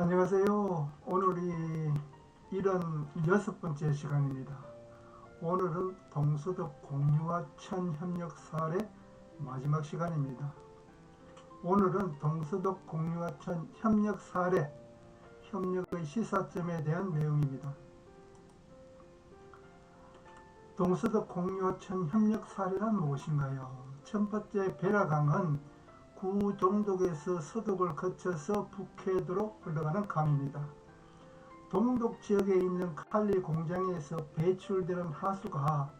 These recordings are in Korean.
안녕하세요. 오늘이 76번째 시간입니다. 오늘은 동서독 공유와 천협력 사례 마지막 시간입니다. 오늘은 동서독 공유와 천협력 사례, 협력의 시사점에 대한 내용입니다. 동서독 공유와 천협력 사례란 무엇인가요? 첫 번째, 베라강은 구동독에서 서독을 거쳐서 북해도로 흘러가는 강입니다. 동독 지역에 있는 칼리 공장에서 배출되는 하수가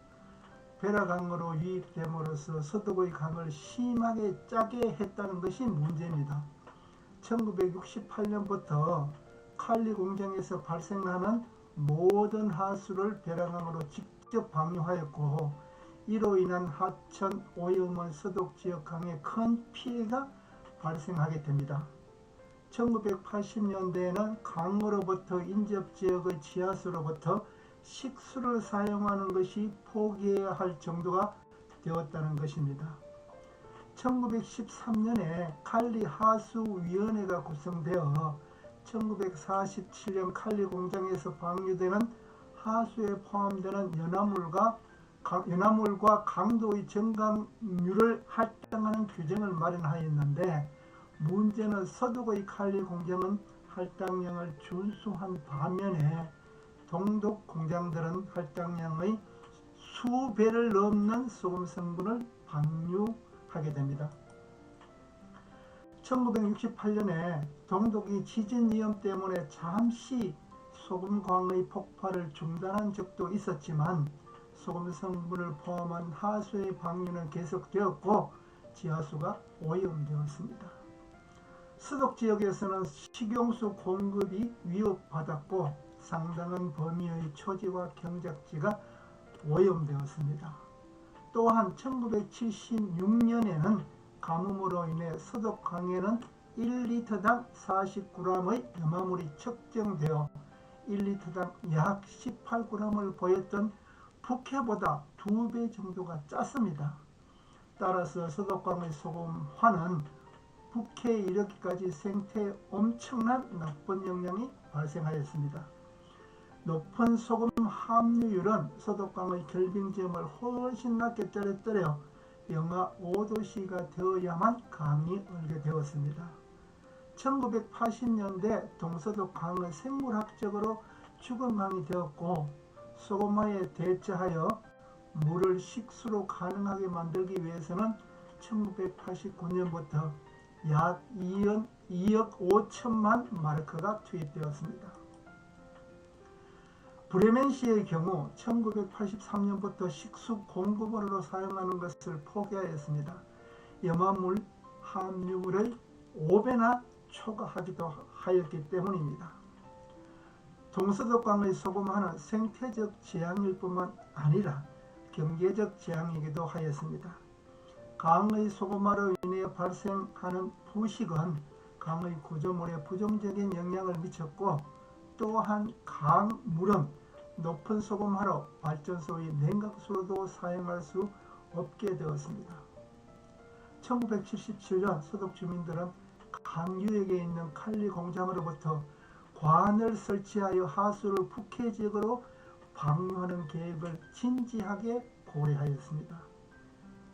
베라강으로 유입됨으로써 서독의 강을 심하게 짜게 했다는 것이 문제입니다. 1968년부터 칼리 공장에서 발생하는 모든 하수를 베라강으로 직접 방류하였고, 이로 인한 하천, 오염원, 서독 지역 강에 큰 피해가 발생하게 됩니다. 1980년대에는 강으로부터 인접 지역의 지하수로부터 식수를 사용하는 것이 포기해야 할 정도가 되었다는 것입니다. 1913년에 칼리 하수위원회가 구성되어 1947년 칼리 공장에서 방류되는 하수에 포함되는 연화물과 강도의 정강률을 할당하는 규정을 마련하였는데, 문제는 서독의 칼리 공장은 할당량을 준수한 반면에 동독 공장들은 할당량의 수배를 넘는 소금 성분을 방류하게 됩니다. 1968년에 동독이 지진 위험 때문에 잠시 소금광의 폭발을 중단한 적도 있었지만, 소금 성분을 포함한 하수의 방류는 계속되었고 지하수가 오염되었습니다. 서독 지역에서는 식용수 공급이 위협받았고 상당한 범위의 초지와 경작지가 오염되었습니다. 또한 1976년에는 가뭄으로 인해 서독강에는 1리터당 49g의 염화물이 측정되어 1리터당 약 18g을 보였던 북해보다 2배 정도가 짰습니다. 따라서 서독강의 소금화는 북해에 이르기까지 생태에 엄청난 나쁜 영향이 발생하였습니다. 높은 소금 함유율은 서독강의 결빙점을 훨씬 낮게 떨어뜨려 영하 5도씨가 되어야만 강이 얼게 되었습니다. 1980년대 동서독 강은 생물학적으로 죽은 강이 되었고, 소금화에 대처하여 물을 식수로 가능하게 만들기 위해서는 1989년부터 약 2억 5천만 마르크가 투입되었습니다. 브레멘시의 경우 1983년부터 식수 공급원으로 사용하는 것을 포기하였습니다. 염화물 함유물의 5배나 초과하기도 하였기 때문입니다. 동서독강의 소금화는 생태적 재앙일 뿐만 아니라 경제적 재앙이기도 하였습니다. 강의 소금화로 인해 발생하는 부식은 강의 구조물에 부정적인 영향을 미쳤고, 또한 강물은 높은 소금화로 발전소의 냉각수로도 사용할 수 없게 되었습니다. 1977년 서독 주민들은 강유역에 있는 칼리 공장으로부터 관을 설치하여 하수를 북해 지역으로 방류하는 계획을 진지하게 고려하였습니다.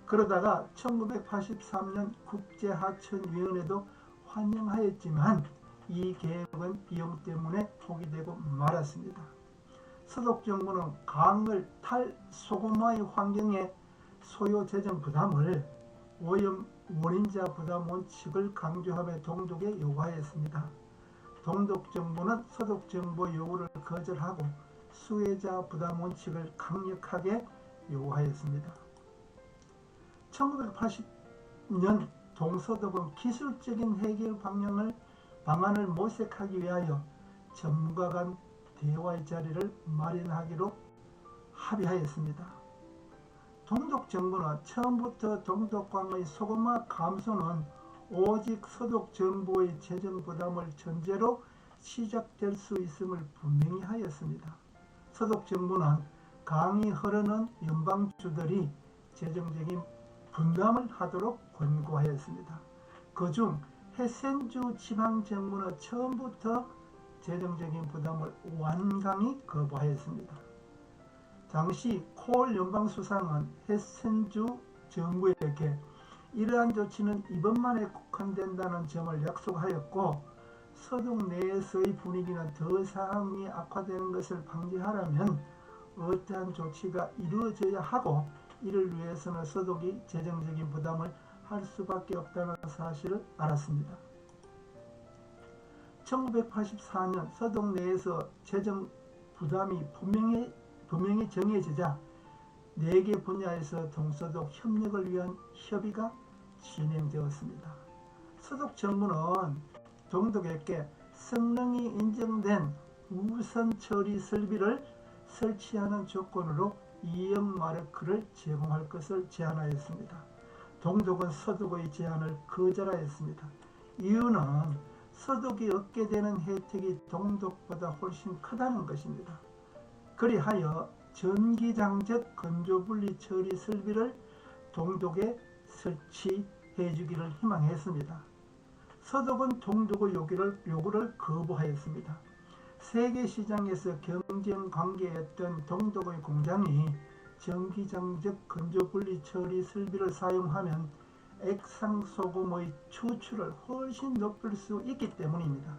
그러다가 1983년 국제하천위원회도 환영하였지만 이 계획은 비용 때문에 포기되고 말았습니다. 서독 정부는 강을 탈소금화의 환경에 소요 재정 부담을 오염 원인자 부담 원칙을 강조하며 동독에 요구하였습니다. 동독 정부는 서독 정부 요구를 거절하고 수혜자 부담 원칙을 강력하게 요구하였습니다. 1980년 동서독은 기술적인 해결 방안을 모색하기 위하여 전문가 간 대화의 자리를 마련하기로 합의하였습니다. 동독 정부는 처음부터 동독강의 소금화 감소는 오직 서독 정부의 재정 부담을 전제로 시작될 수 있음을 분명히 하였습니다. 서독 정부는 강이 흐르는 연방주들이 재정적인 분담을 하도록 권고하였습니다. 그중 헤센주 지방정부는 처음부터 재정적인 부담을 완강히 거부하였습니다. 당시 콜 연방수상은 헤센주 정부에게 이러한 조치는 이번만에 국한된다는 점을 약속하였고, 서독 내에서의 분위기는 더 상황이 악화되는 것을 방지하려면 어떠한 조치가 이루어져야 하고, 이를 위해서는 서독이 재정적인 부담을 할 수밖에 없다는 사실을 알았습니다. 1984년 서독 내에서 재정 부담이 분명히 정해지자 4개 분야에서 동서독 협력을 위한 협의가 진행되었습니다. 서독 정부는 동독에게 성능이 인정된 우선 처리 설비를 설치하는 조건으로 2억 마르크를 제공할 것을 제안하였습니다. 동독은 서독의 제안을 거절하였습니다. 이유는 서독이 얻게 되는 혜택이 동독보다 훨씬 크다는 것입니다. 그리하여 전기장적 건조분리 처리 설비를 동독에 설치해 주기를 희망했습니다. 서독은 동독의 요구를 거부하였습니다. 세계 시장에서 경쟁 관계였던 동독의 공장이 전기장적 건조분리 처리 설비를 사용하면 액상소금의 추출을 훨씬 높일 수 있기 때문입니다.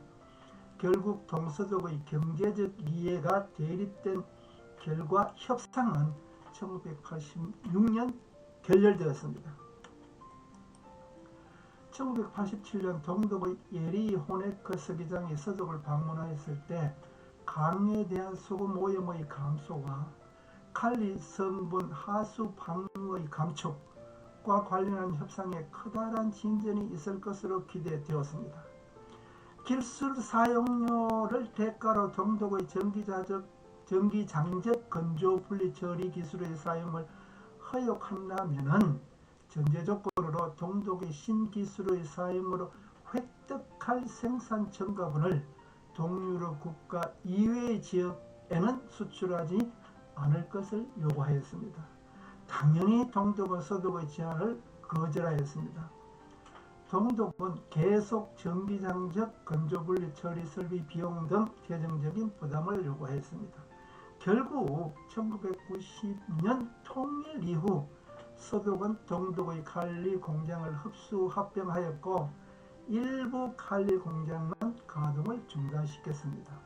결국 동서독의 경제적 이해가 대립된 결과 협상은 1986년 결렬되었습니다. 1987년 동독의 예리 호네커 서기장이 서독을 방문하였을 때 강에 대한 소금 오염의 감소와 칼리 성분 하수 방류의 감축과 관련한 협상에 커다란 진전이 있을 것으로 기대되었습니다. 기술 사용료를 대가로 동독의 전기장적 건조 분리 처리 기술의 사용을 허용한다면 전제 조건으로 동독의 신기술의 사용으로 획득할 생산 첨가분을 동유럽 국가 이외의 지역에는 수출하지 않을 것을 요구하였습니다. 당연히 동독은 서독의 제안을 거절하였습니다. 동독은 계속 전기장적 건조분리 처리 설비 비용 등 재정적인 부담을 요구했습니다. 결국 1990년 통일 이후 서독은 동독의 칼리 공장을 흡수 합병하였고 일부 칼리 공장만 가동을 중단시켰습니다.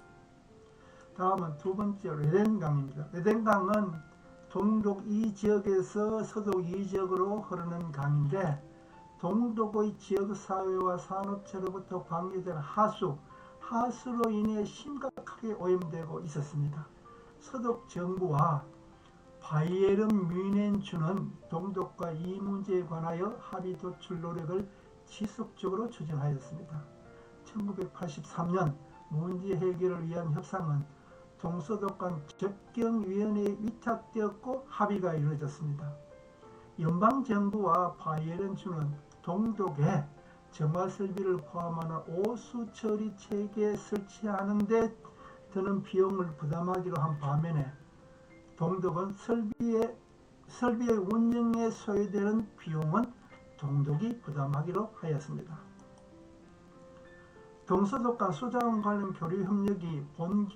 다음은 두 번째 레덴강입니다. 레덴강은 동독 2지역에서 서독 2지역으로 흐르는 강인데 동독의 지역사회와 산업체로부터 방류된 하수로 인해 심각하게 오염되고 있었습니다. 서독 정부와 바이에른 뮌헨주는 동독과 이 문제에 관하여 합의 도출 노력을 지속적으로 추진하였습니다. 1983년 문제 해결을 위한 협상은 동서독 간 접경위원회에 위탁되었고 합의가 이루어졌습니다. 연방정부와 바이에른주는 동독에 정화설비를 포함하는 오수처리 체계 설치하는 데 드는 비용을 부담하기로 한 반면에 동독은 설비의 운영에 소요되는 비용은 동독이 부담하기로 하였습니다. 동서독 간 수자원 관련 교류 협력이 본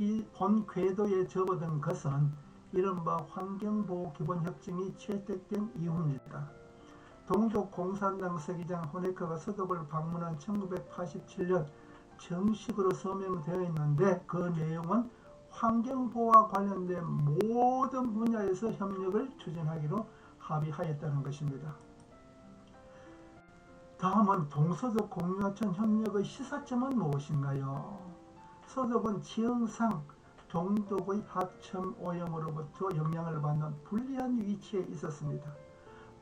궤도에 접어든 것은 이른바 환경보호기본협정이 채택된 이후입니다. 동독 공산당 서기장 호네커가 서독을 방문한 1987년 정식으로 서명되어 있는데 그 내용은 환경보호와 관련된 모든 분야에서 협력을 추진하기로 합의하였다는 것입니다. 다음은 동서독 공유하천 협력의 시사점은 무엇인가요? 서독은 지형상 동독의 하천 오염으로부터 영향을 받는 불리한 위치에 있었습니다.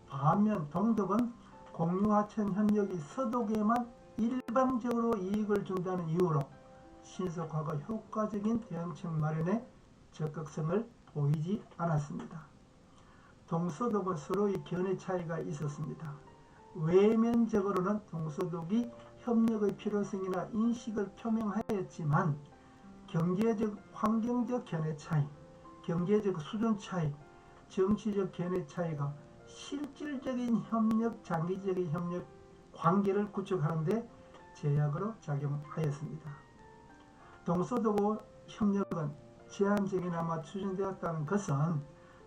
반면 동독은 공유하천 협력이 서독에만 일방적으로 이익을 준다는 이유로 신속하고 효과적인 대응책 마련에 적극성을 보이지 않았습니다. 동서독은 서로의 견해 차이가 있었습니다. 외면적으로는 동서독이 협력의 필요성이나 인식을 표명하였지만 경제적, 환경적 견해 차이, 경제적 수준 차이, 정치적 견해 차이가 실질적인 협력, 장기적인 협력 관계를 구축하는 데 제약으로 작용하였습니다. 동서독 협력은 제한적이나마 추진되었다는 것은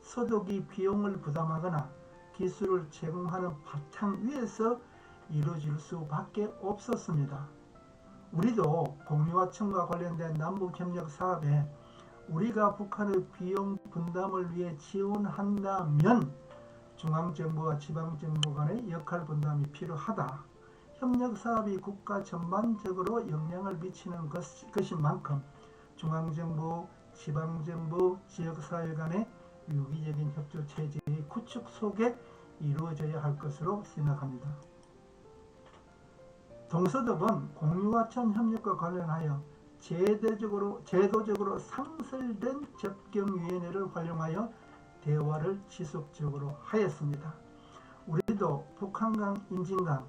서독이 비용을 부담하거나 기술을 제공하는 바탕 위에서 이루어질 수밖에 없었습니다. 우리도 공유하청과 관련된 남북협력 사업에 우리가 북한의 비용 분담을 위해 지원한다면 중앙정부와 지방정부 간의 역할 분담이 필요하다. 협력사업이 국가 전반적으로 영향을 미치는 것인 만큼 중앙정부, 지방정부, 지역사회 간의 유기적인 협조체제의 구축 속에 이루어져야 할 것으로 생각합니다. 동서독은 공유하천 협력과 관련하여 제도적으로 상설된 접경위원회를 활용하여 대화를 지속적으로 하였습니다. 우리도 북한강, 임진강,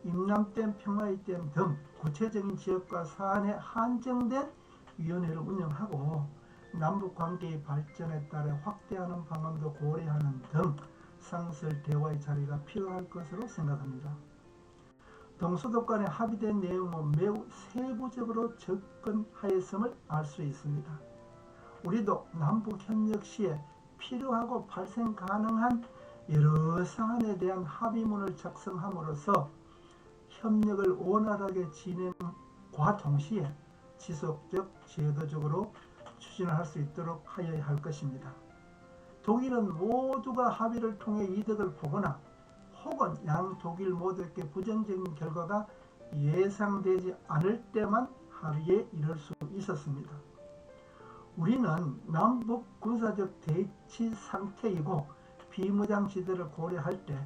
임남댐, 평화이댐 등 구체적인 지역과 사안에 한정된 위원회를 운영하고 남북관계의 발전에 따라 확대하는 방안도 고려하는 등 상설 대화의 자리가 필요할 것으로 생각합니다. 동서독 간에 합의된 내용은 매우 세부적으로 접근하였음을 알 수 있습니다. 우리도 남북협력 시에 필요하고 발생 가능한 여러 사안에 대한 합의문을 작성함으로써 협력을 원활하게 진행과 동시에 지속적, 제도적으로 추진을 할 수 있도록 하여야 할 것입니다. 독일은 모두가 합의를 통해 이득을 보거나 혹은 양 독일 모두에게 부정적인 결과가 예상되지 않을 때만 합의에 이를 수 있었습니다. 우리는 남북 군사적 대치 상태이고 비무장지대를 고려할 때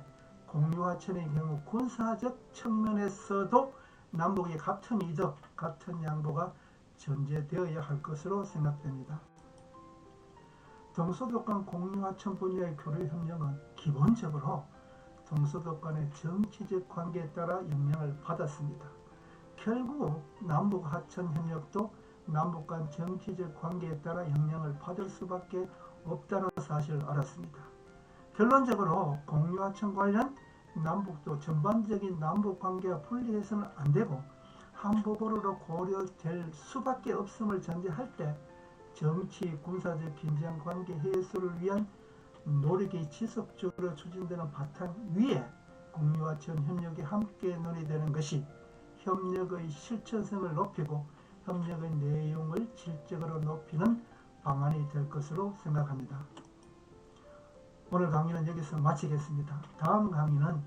공유하천의 경우 군사적 측면에서도 남북의 같은 이득, 같은 양보가 전제되어야 할 것으로 생각됩니다. 동서독 간 공유하천 분야의 교류협력은 기본적으로 동서독 간의 정치적 관계에 따라 영향을 받았습니다. 결국 남북하천협력도 남북 간 정치적 관계에 따라 영향을 받을 수밖에 없다는 사실을 알았습니다. 결론적으로 공유하천 관련 남북도 전반적인 남북관계와 분리해서는 안되고 한보고로 고려될 수밖에 없음을 전제할 때 정치, 군사적 긴장관계 해소를 위한 노력이 지속적으로 추진되는 바탕 위에 공유하천 협력이 함께 논의되는 것이 협력의 실천성을 높이고 협력의 내용을 질적으로 높이는 방안이 될 것으로 생각합니다. 오늘 강의는 여기서 마치겠습니다. 다음 강의는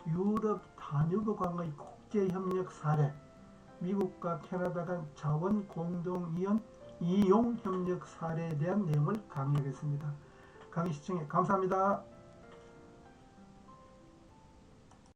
유럽 다뉴브강의 국제협력 사례, 미국과 캐나다 간 자원 공동 이용 협력 사례에 대한 내용을 강의하겠습니다. 강의 시청해 감사합니다.